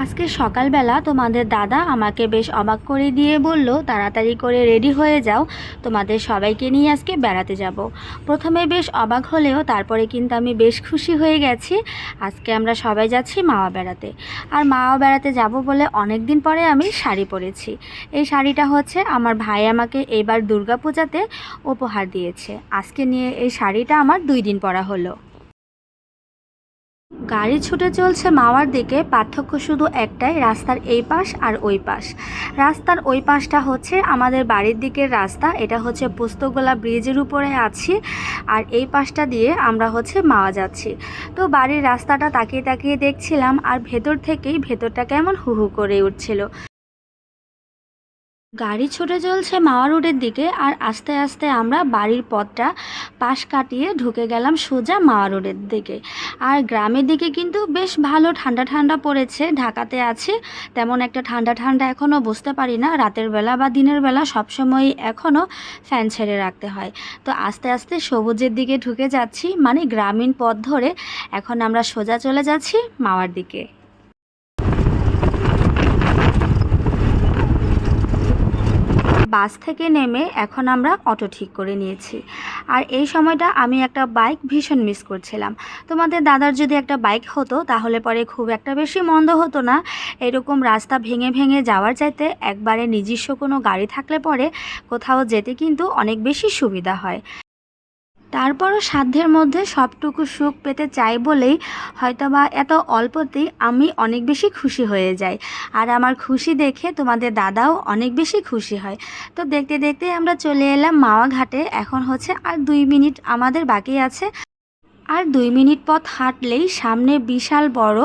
আজকে সকালবেলা তোমাদের দাদা আমাকে বেশ অবাক করে দিয়ে বলল, তাড়াতাড়ি করে রেডি হয়ে যাও, তোমাদের সবাইকে নিয়ে আজকে বেড়াতে যাব। প্রথমে বেশ অবাক হলেও তারপরে কিন্তু আমি বেশ খুশি হয়ে গেছি। আজকে আমরা সবাই যাচ্ছি মাওয়া বেড়াতে। আর মাওয়া বেড়াতে যাব বলে অনেক দিন পরে আমি শাড়ি পরেছি। এই শাড়িটা হচ্ছে আমার ভাই আমাকে এবার দুর্গাপূজাতে উপহার দিয়েছে। আজকে নিয়ে এই শাড়িটা আমার 2 দিন পরা হলো। গাড়ি ছুটে চলছে মাওয়ার দিকে, পার্থক্য শুধু একটাই, রাস্তার এই পাশ আর ওই পাশ। রাস্তার ওই পাশটা হচ্ছে আমাদের বাড়ির দিকের রাস্তা, এটা হচ্ছে পোস্তগোলা ব্রিজের উপরে আছি। আর এই পাশটা দিয়ে আমরা হচ্ছে মাওয়া যাচ্ছি। তো বাড়ির রাস্তাটা তাকিয়ে তাকিয়ে দেখছিলাম, আর ভেতরটা কেমন হু হু করে উঠছিল। গাড়ি ছুটে চলছে মাওয়া রোডের দিকে, আর আস্তে আস্তে আমরা বাড়ির পথটা পাশ কাটিয়ে ঢুকে গেলাম সোজা মাওয়া রোডের দিকে। আর গ্রামের দিকে কিন্তু বেশ ভালো ঠান্ডা ঠান্ডা পড়েছে। ঢাকাতে আছে তেমন একটা ঠান্ডা ঠান্ডা এখনও বুঝতে পারি না, রাতের বেলা বা দিনের বেলা সবসময়ই এখনও ফ্যান ছেড়ে রাখতে হয়। তো আস্তে আস্তে সবুজের দিকে ঢুকে যাচ্ছি, মানে গ্রামীণ পথ ধরে এখন আমরা সোজা চলে যাচ্ছি মাওয়ার দিকে। বাস থেকে নেমে এখন আমরা অটো ঠিক করে নিয়েছি। আর এই সময়টা আমি একটা বাইক ভীষণ মিস করছিলাম। তোমাদের দাদার যদি একটা বাইক হতো তাহলে পরে খুব একটা বেশি মন্দ হতো না। এরকম রাস্তা ভেঙে ভেঙে যাওয়ার চাইতে একবারে নিজস্ব কোনো গাড়ি থাকলে পরে কোথাও যেতে কিন্তু অনেক বেশি সুবিধা হয়। তারপরও সাধ্যের মধ্যে সবটুকু সুখ পেতে চাই বলেই হয়তোবা এত অল্পতেই আমি অনেক বেশি খুশি হয়ে যাই। আর আমার খুশি দেখে তোমাদের দাদাও অনেক বেশি খুশি হয়। তো দেখতে দেখতে আমরা চলে এলাম মাওয়া ঘাটে। এখন হচ্ছে আর 2 মিনিট আমাদের বাকি আছে। আর 2 মিনিট পথ হাঁটলেই সামনে বিশাল বড়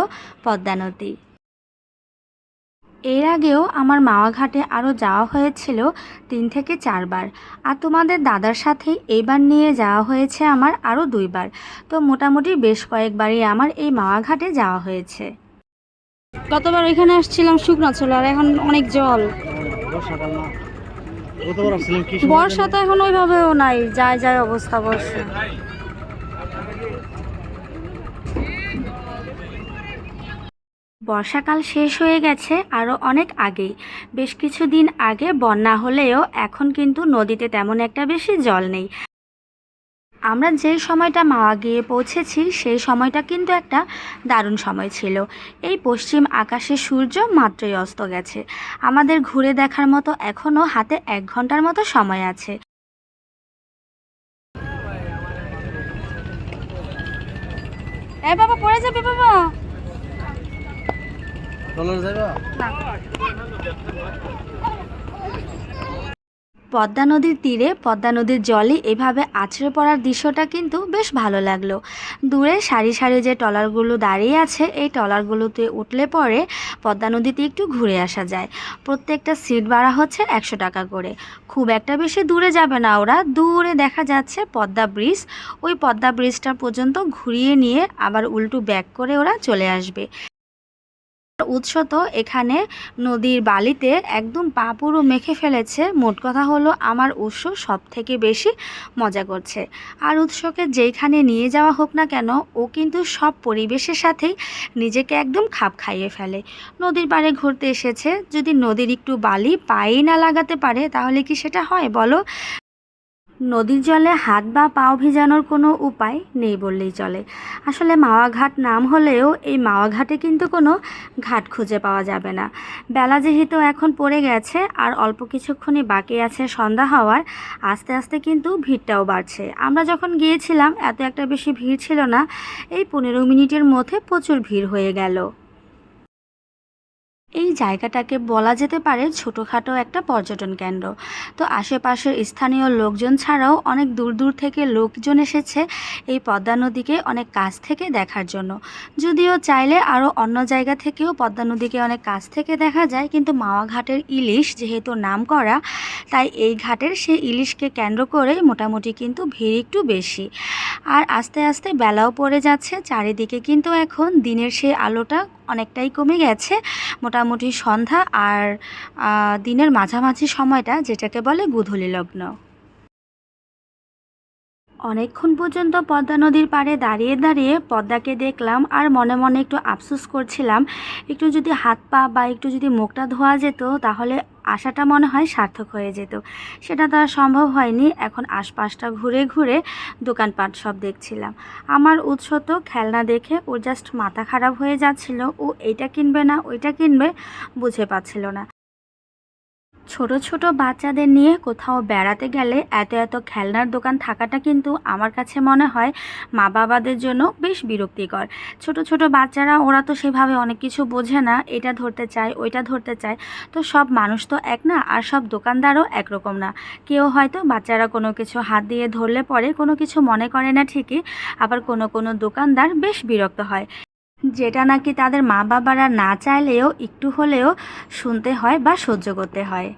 পদ্মা নদী। এর আগেও আমার মাওয়া ঘাটে আরও যাওয়া হয়েছিল 3 থেকে 4 বার। আর তোমাদের দাদার সাথে এইবার নিয়ে যাওয়া হয়েছে আমার আরও 2 বার। তো মোটামুটি বেশ কয়েকবারই আমার এই মাওয়া ঘাটে যাওয়া হয়েছে। গতবার ওইখানে আসছিলাম শুকনো ছিল, আর এখন অনেক জল। বর্ষা তো এখন ওইভাবেও নাই, যায় যায় অবস্থা বর্ষা। বর্ষাকাল শেষ হয়ে গেছে আরও অনেক আগেই। বেশ কিছুদিন আগে বন্যা হলেও এখন কিন্তু নদীতে তেমন একটা বেশি জল নেই। আমরা যেই সময়টা মাওয়া গিয়ে পৌঁছেছি সেই সময়টা কিন্তু একটা দারুণ সময় ছিল। এই পশ্চিম আকাশে সূর্য মাত্রই অস্ত গেছে। আমাদের ঘুরে দেখার মতো এখনও হাতে 1 ঘন্টার মতো সময় আছে। এ বাবা, পড়ে যাবে বাবা। পদ্মা নদীর তীরে পদ্মা নদীর জলে এভাবে আছড়ে পড়ার দৃশ্যটা কিন্তু বেশ ভালো লাগলো। দূরে সারি সারি যে ট্রলারগুলো দাঁড়িয়ে আছে, এই ট্রলারগুলোতে উঠলে পরে পদ্মা নদীতে একটু ঘুরে আসা যায়। প্রত্যেকটা সিট ভাড়া হচ্ছে 100 টাকা করে। খুব একটা বেশি দূরে যাবে না ওরা, দূরে দেখা যাচ্ছে পদ্মা ব্রিজ। ওই পদ্মা ব্রিজটা পর্যন্ত ঘুরিয়ে নিয়ে আবার উল্টো ব্যাক করে ওরা চলে আসবে। উৎস তো এখানে নদীর বালিতে একদম পা পুরো মেখে ফেলেছে। মোট কথা হলো আমার উৎস সব থেকে বেশি মজা করছে। আর উৎসকে যেইখানে নিয়ে যাওয়া হোক না কেন, ও কিন্তু সব পরিবেশের সাথেই নিজেকে একদম খাপ খাইয়ে ফেলে। নদীর পাড়ে ঘুরতে এসেছে, যদি নদীর একটু বালি পায়েই না লাগাতে পারে তাহলে কি সেটা হয় বলো? নদীর জলে হাত বা পাও ভিজানোর কোনো উপায় নেই বললেই চলে। আসলে মাওয়া ঘাট নাম হলেও এই মাওয়া ঘাটে কিন্তু কোনো ঘাট খুঁজে পাওয়া যাবে না। বেলা যেহেতু এখন পড়ে গেছে আর অল্প কিছুক্ষণই বাকি আছে সন্ধ্যা হওয়ার, আস্তে আস্তে কিন্তু ভিড়টাও বাড়ছে। আমরা যখন গিয়েছিলাম এত একটা বেশি ভিড় ছিল না, এই 15 মিনিটের মধ্যে প্রচুর ভিড় হয়ে গেল। এই জায়গাটাকে বলা যেতে পারে ছোটোখাটো একটা পর্যটন কেন্দ্র। তো আশেপাশের স্থানীয় লোকজন ছাড়াও অনেক দূর দূর থেকে লোকজন এসেছে এই পদ্মা নদীকে অনেক কাছ থেকে দেখার জন্য। যদিও চাইলে আরও অন্য জায়গা থেকেও পদ্মা নদীকে অনেক কাছ থেকে দেখা যায়, কিন্তু মাওয়া ঘাটের ইলিশ যেহেতু নাম করা, তাই এই ঘাটের সেই ইলিশকে কেন্দ্র করে মোটামুটি কিন্তু ভিড় একটু বেশি। আর আস্তে আস্তে বেলাও পড়ে যাচ্ছে, চারিদিকে কিন্তু এখন দিনের সেই আলোটা অনেকটাই কমে গেছে। মোটামুটি সন্ধ্যা আর দিনের মাঝামাঝি সময়টা যেটাকে বলে গোধূলি লগ্ন। অনেকক্ষণ পর্যন্ত পদ্মা নদীর পাড়ে দাঁড়িয়ে দাঁড়িয়ে পদ্মাকে দেখলাম আর মনে মনে একটু আফসোস করছিলাম, একটু যদি হাত পা বা একটু যদি মুখটা ধোয়া যেত তাহলে আশাটা মনে হয় সার্থক হয়ে যেত। সেটা তো আর সম্ভব হয়নি। এখন আশপাশটা ঘুরে ঘুরে দোকানপাট সব দেখছিলাম। আমার উৎস তো খেলনা দেখে ওর জাস্ট মাথা খারাপ হয়ে যাচ্ছিল, ও এইটা কিনবে না ওইটা কিনবে বুঝে পাচ্ছিল না। ছোট ছোট বাচ্চাদের নিয়ে কোথাও বেড়াতে গেলে এত এত খেলনার দোকান থাকাটা কিন্তু আমার কাছে মনে হয় মা বাবাদের জন্য বেশ বিরক্তিকর। ছোট ছোট বাচ্চারা ওরা তো সেভাবে অনেক কিছু বোঝে না, এটা ধরতে চায় ওইটা ধরতে চায়। তো সব মানুষ তো এক না, আর সব দোকানদারও একরকম না। কেউ হয়তো বাচ্চারা কোনো কিছু হাত দিয়ে ধরলে পরে কোনো কিছু মনে করে না ঠিকই, আবার কোনো কোনো দোকানদার বেশ বিরক্ত হয়, যেটা নাকি তাদের মা বাবারা না চাইলেও একটু হলেও শুনতে হয় বা সহ্য করতে হয়।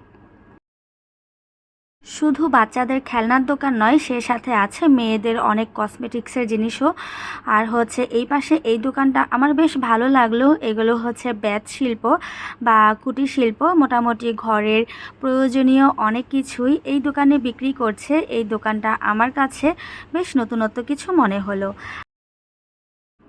শুধু বাচ্চাদের খেলনার দোকান নয়, সে সাথে আছে মেয়েদের অনেক কসমেটিক্সের জিনিসও। আর হচ্ছে এই পাশে এই দোকানটা আমার বেশ ভালো লাগলো। এগুলো হচ্ছে বেত শিল্প বা কুটির শিল্প, মোটামুটি ঘরের প্রয়োজনীয় অনেক কিছুই এই দোকানে বিক্রি করছে। এই দোকানটা আমার কাছে বেশ নতুনত্ব কিছু মনে হলো।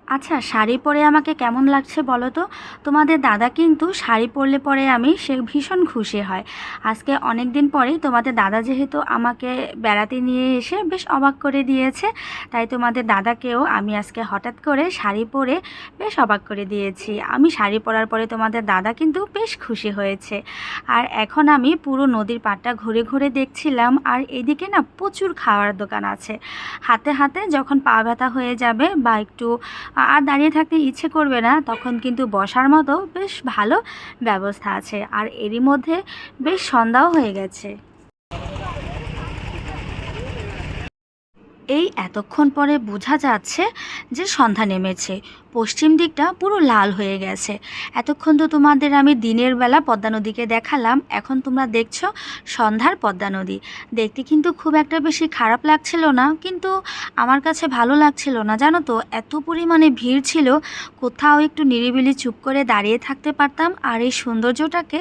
আচ্ছা, শাড়ি পরে আমাকে কেমন লাগছে বলো তো? তোমাদের দাদা কিন্তু শাড়ি পরলে পরে সে ভীষণ খুশি হয়। আজকে অনেক দিন পরেই তোমাদের দাদা যেহেতু আমাকে বেড়াতে নিয়ে এসে বেশ অবাক করে দিয়েছে, তাই তোমাদের দাদাকেও আমি আজকে হঠাৎ করে শাড়ি পরে বেশ অবাক করে দিয়েছি। আমি শাড়ি পরার পরে তোমাদের দাদা কিন্তু বেশ খুশি হয়েছে। আর এখন আমি পুরো নদীর পাড়টা ঘুরে ঘুরে দেখছিলাম, আর এদিকে না প্রচুর খাওয়ার দোকান আছে। হাতে হাতে যখন পা ব্যথা হয়ে যাবে বা একটু আর দাঁড়িয়ে থাকতে ইচ্ছে করবে না, তখন কিন্তু বসার মতো বেশ ভালো ব্যবস্থা আছে। আর এরই মধ্যে বেশ সন্ধ্যাও হয়ে গেছে। এই এতক্ষণ পরে বোঝা যাচ্ছে যে সন্ধ্যা নেমেছে। পশ্চিম দিকটা পুরো লাল হয়ে গেছে। এতক্ষণ তো তোমাদের আমি দিনের বেলা পদ্মা নদীকে দেখালাম, এখন তোমরা দেখছো সন্ধ্যার পদ্মা নদী। দেখতে কিন্তু খুব একটা বেশি খারাপ লাগছিল না, কিন্তু আমার কাছে ভালো লাগছিল না, জানো তো। এত পরিমাণে ভিড় ছিল, কোথাও একটু নিরিবিলি চুপ করে দাঁড়িয়ে থাকতে পারতাম আর এই সৌন্দর্যটাকে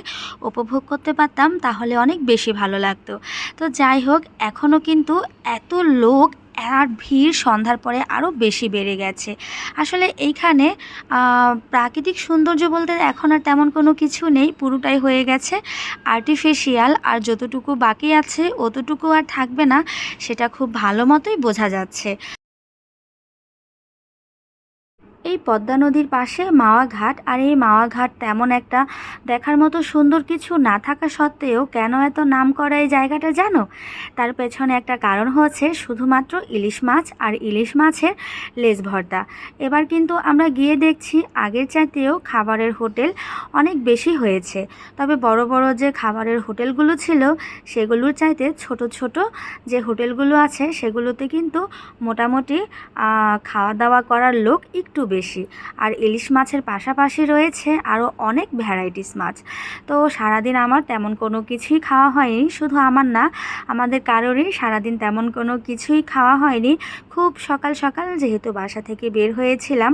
উপভোগ করতে পারতাম, তাহলে অনেক বেশি ভালো লাগতো। তো যাই হোক, এখনও কিন্তু এত লোক আর ভিড় সন্ধ্যার পরে আরও বেশি বেড়ে গেছে। আসলে এইখানে প্রাকৃতিক সৌন্দর্য বলতে এখন আর তেমন কোনো কিছু নেই, পুরোটাই হয়ে গেছে আর্টিফিশিয়াল। আর যতটুকু বাকি আছে অতটুকু আর থাকবে না, সেটা খুব ভালো মতোই বোঝা যাচ্ছে। এই পদ্মা নদীর পাশে মাওয়া ঘাট, আর এই মাওয়া ঘাট তেমন একটা দেখার মতো সুন্দর কিছু না থাকা সত্ত্বেও কেন এত নাম করা এই জায়গাটা জানো? তার পেছনে একটা কারণ হচ্ছে শুধুমাত্র ইলিশ মাছ আর ইলিশ মাছের লেজ ভর্তা। এবার কিন্তু আমরা গিয়ে দেখছি আগের চাইতেও খাবারের হোটেল অনেক বেশি হয়েছে। তবে বড় বড় যে খাবারের হোটেলগুলো ছিল সেগুলোর চাইতে ছোট ছোট যে হোটেলগুলো আছে সেগুলোতে কিন্তু মোটামুটি খাওয়া দাওয়া করার লোক একটু বেশি। আর ইলিশ মাছের পাশাপাশি রয়েছে আরও অনেক ভ্যারাইটিস মাছ। তো সারাদিন আমার তেমন কোনো কিছুই খাওয়া হয়নি, শুধু আমার না, আমাদের কারোরই সারাদিন তেমন কোনো কিছুই খাওয়া হয়নি। খুব সকাল সকাল যেহেতু বাসা থেকে বের হয়েছিলাম,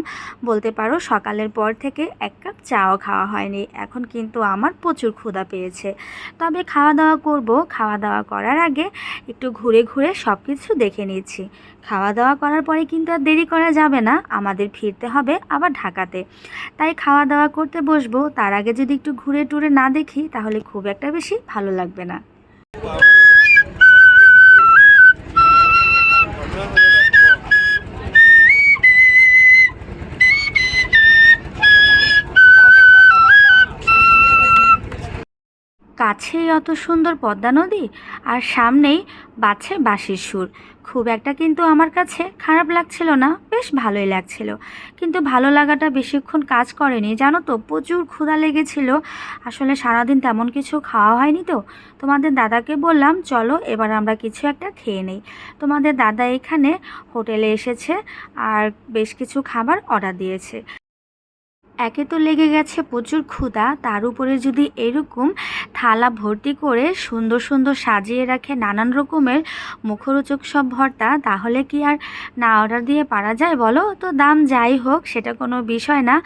বলতে পারো সকালের পর থেকে এক কাপ চাও খাওয়া হয়নি। এখন কিন্তু আমার প্রচুর ক্ষুধা পেয়েছে। তবে খাওয়া দাওয়া করব, খাওয়া দাওয়া করার আগে একটু ঘুরে ঘুরে সব কিছু দেখে নিচ্ছি। খাওয়া দাওয়া করার পরে কিন্তু আর দেরি করা যাবে না, আমাদের ফিরতে হবে আবার ঢাকাতে। তাই খাওয়া দাওয়া করতে বসবো, তার আগে যদি একটু ঘুরে টুরে না দেখি তাহলে খুব একটা বেশি ভালো লাগবে না। কাছেই অত সুন্দর পদ্মা নদী, আর সামনেই বাজছে বাঁশির সুর। খুব একটা কিন্তু আমার কাছে খারাপ লাগছিল না, বেশ ভালোই লাগছিল। কিন্তু ভালো লাগাটা বেশিক্ষণ কাজ করেনি, জানো তো, প্রচুর ক্ষুধা লেগেছিল। আসলে সারাদিন তেমন কিছু খাওয়া হয়নি তো। তোমাদের দাদাকে বললাম চলো এবার আমরা কিছু একটা খেয়ে নেই। তোমাদের দাদা এখানে হোটেলে এসেছে আর বেশ কিছু খাবার অর্ডার দিয়েছে। একে তো লেগে গেছে প্রচুর ক্ষুধা, তার উপরে যদি এরকম থালা ভর্তি করে সুন্দর সুন্দর সাজিয়ে রাখে নানান রকমের মুখরোচক সব ভর্তা, তাহলে কি আর না অর্ডার দিয়ে পারা যায় বলো? তো দাম যাই হোক সেটা কোনো বিষয় না,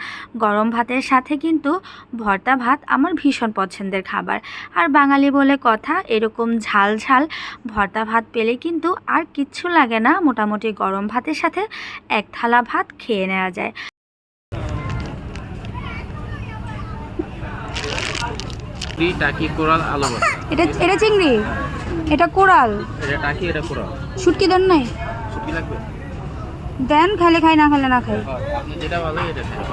গরম ভাতের সাথে কিন্তু ভর্তা ভাত আমার ভীষণ পছন্দের খাবার। আর বাঙালি বলে কথা, এরকম ঝাল ঝাল ভর্তা ভাত পেলে কিন্তু আর কিচ্ছু লাগে না, মোটামুটি গরম ভাতের সাথে এক থালা ভাত খেয়ে নেওয়া যায়। টাকি কোরাল আলু ভর্তা। এটা চিংড়ি, এটা কোরাল, এটা টাকি, এটা কোরাল। শুটকি দেন নাই? শুটকি লাগবে? দেন, খেলে খাই না খেলে না খাই। আপনি যেটা ভালো এটা খান।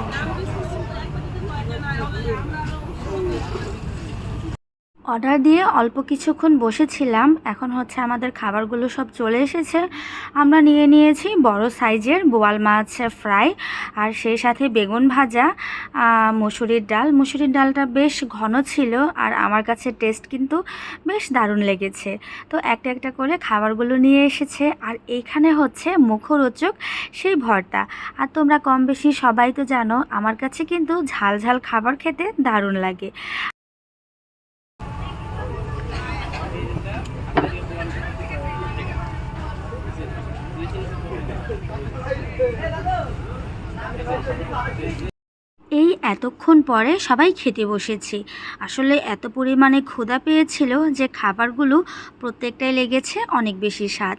অর্ডার দিয়ে অল্প কিছুক্ষণ বসেছিলাম, এখন হচ্ছে আমাদের খাবারগুলো সব চলে এসেছে। আমরা নিয়ে নিয়েছি বড় সাইজের বোয়াল মাছ ফ্রাই, আর সেই সাথে বেগুন ভাজা, মুসুরির ডাল। মুসুরির ডালটা বেশ ঘন ছিল আর আমার কাছে টেস্ট কিন্তু বেশ দারুণ লেগেছে। তো একটা একটা করে খাবারগুলো নিয়ে এসেছে, আর এইখানে হচ্ছে মুখরোচক সেই ভর্তা। আর তোমরা কম বেশি সবাই তো জানো আমার কাছে কিন্তু ঝাল ঝাল খাবার খেতে দারুণ লাগে। এই এতক্ষণ পরে সবাই খেতে বসেছি। আসলে এত পরিমাণে ক্ষুধা পেয়েছিল যে খাবারগুলো প্রত্যেকটাই লেগেছে অনেক বেশি স্বাদ।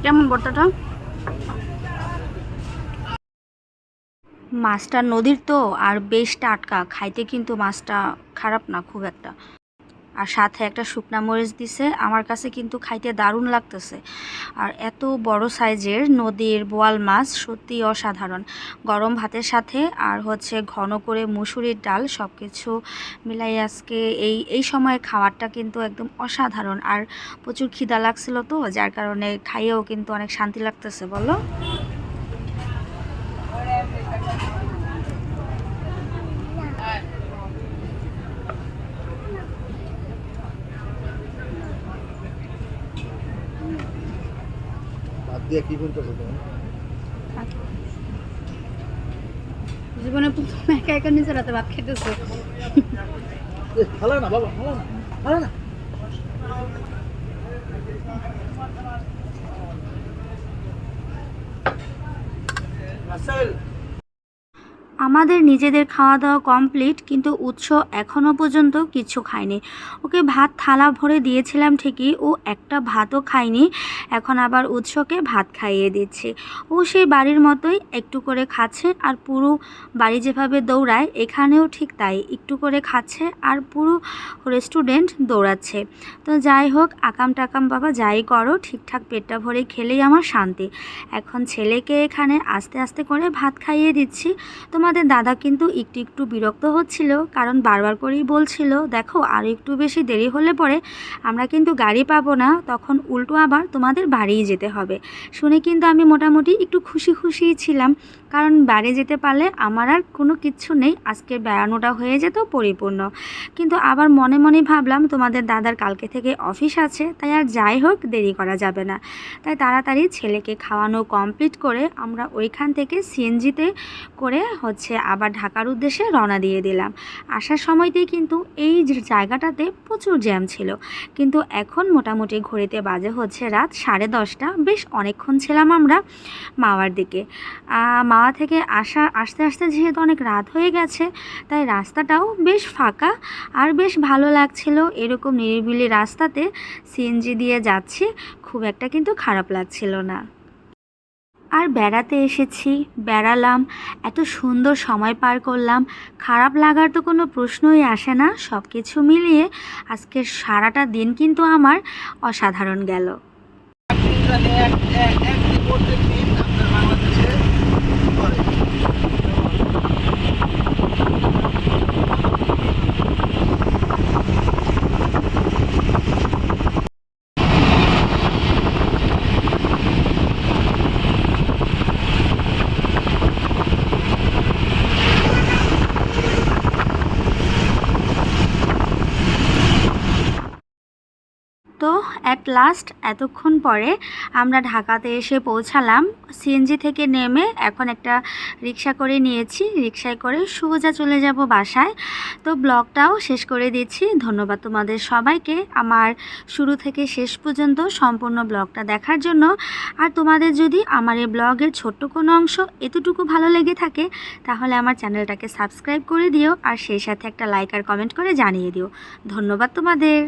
কেমন ভর্তাটা? মাছটা নদীর তো আর বেশ টাটকা, খাইতে কিন্তু মাছটা খারাপ না খুব একটা। আর সাথে একটা শুকনা মরিচ দিছে, আমার কাছে কিন্তু খাইতে দারুণ লাগতেছে। আর এত বড় সাইজের নদীর বোয়াল মাছ সত্যি অসাধারণ। গরম ভাতের সাথে আর হচ্ছে ঘন করে মুসুরির ডাল, সব কিছু মিলাই আজকে এই সময় খাওয়ারটা কিন্তু একদম অসাধারণ। আর প্রচুর খিদা লাগছিল তো, যার কারণে খাইয়েও কিন্তু অনেক শান্তি লাগতেছে বলো। কি করতেছো তুমি? জীবনে প্রথম একা একা নিজের হাতে ভাত খেতেছে। ভালো না বাবা, ভালো না, ভালো না। আমাদের নিজেদের খাওয়া দাওয়া কমপ্লিট, কিন্তু উৎস এখনও পর্যন্ত কিছু খায়নি। ওকে ভাত থালা ভরে দিয়েছিলাম ঠিকই, ও একটা ভাতও খায়নি। এখন আবার উৎসকে ভাত খাইয়ে দিচ্ছি। ও সেই বাড়ির মতোই একটু করে খাচ্ছে, আর পুরো বাড়ি যেভাবে দৌড়ায় এখানেও ঠিক তাই, একটু করে খাচ্ছে আর পুরো রেস্টুরেন্ট দৌড়াচ্ছে। তো যাই হোক, আকাম টাকাম বাবা যাই করো, ঠিকঠাক পেটটা ভরে খেলেই আমার শান্তি। এখন ছেলেকে এখানে আস্তে আস্তে করে ভাত খাইয়ে দিচ্ছি। তোমাদের দাদা কিন্তু একটু একটু বিরক্ত হচ্ছিল, কারণ বারবার করেই বলছিল দেখো আর একটু বেশি দেরি হলে পরে আমরা কিন্তু গাড়ি পাবো না, তখন উল্টো আবার তোমাদের বাড়িই যেতে হবে। শুনে কিন্তু আমি মোটামুটি একটু খুশি খুশিই ছিলাম, কারণ বাড়ি যেতে পারলে আমার আর কোনো কিচ্ছু নেই, আজকের বেড়ানোটা হয়ে যেত পরিপূর্ণ। কিন্তু আবার মনে মনে ভাবলাম তোমাদের দাদার কালকে থেকে অফিস আছে, তাই আর যাই হোক দেরি করা যাবে না। তাই তাড়াতাড়ি ছেলেকে খাওয়ানো কমপ্লিট করে আমরা ওইখান থেকে সিএনজিতে করে হচ্ছে আবার ঢাকার উদ্দেশ্যে রওনা দিয়ে দিলাম। আসার সময়তেই কিন্তু এই জায়গাটাতে প্রচুর জ্যাম ছিল, কিন্তু এখন মোটামুটি ঘড়িতে বাজে হচ্ছে রাত 10:30। বেশ অনেকক্ষণ ছিলাম আমরা মাওয়ার দিকে। মাওয়া থেকে আস্তে আস্তে যেহেতু অনেক রাত হয়ে গেছে, তাই রাস্তাটাও বেশ ফাঁকা আর বেশ ভালো লাগছিল। এরকম নিরিবিলি রাস্তাতে সিএনজি দিয়ে যাচ্ছি, খুব একটা কিন্তু খারাপ লাগছিল না। আর বেড়াতে এসেছি, বেড়ালাম, এত সুন্দর সময় পার করলাম, খারাপ লাগার তো কোনো প্রশ্নই আসে না। সব কিছু মিলিয়ে আজকের সারাটা দিন কিন্তু আমার অসাধারণ গেল। তো অ্যাট লাস্ট এতক্ষণ পরে আমরা ঢাকাতে এসে পৌঁছালাম। সিএনজি থেকে নেমে এখন একটা রিক্সা করে নিয়েছি, রিক্সায় করে সোজা চলে যাব বাসায়। তো ব্লগটাও শেষ করে দিচ্ছি। ধন্যবাদ তোমাদের সবাইকে আমার শুরু থেকে শেষ পর্যন্ত সম্পূর্ণ ব্লগটা দেখার জন্য। আর তোমাদের যদি আমার এই ব্লগের ছোট্ট কোনো অংশ এতটুকু ভালো লেগে থাকে তাহলে আমার চ্যানেলটাকে সাবস্ক্রাইব করে দিও, আর সেই সাথে একটা লাইক আর কমেন্ট করে জানিয়ে দিও। ধন্যবাদ তোমাদের।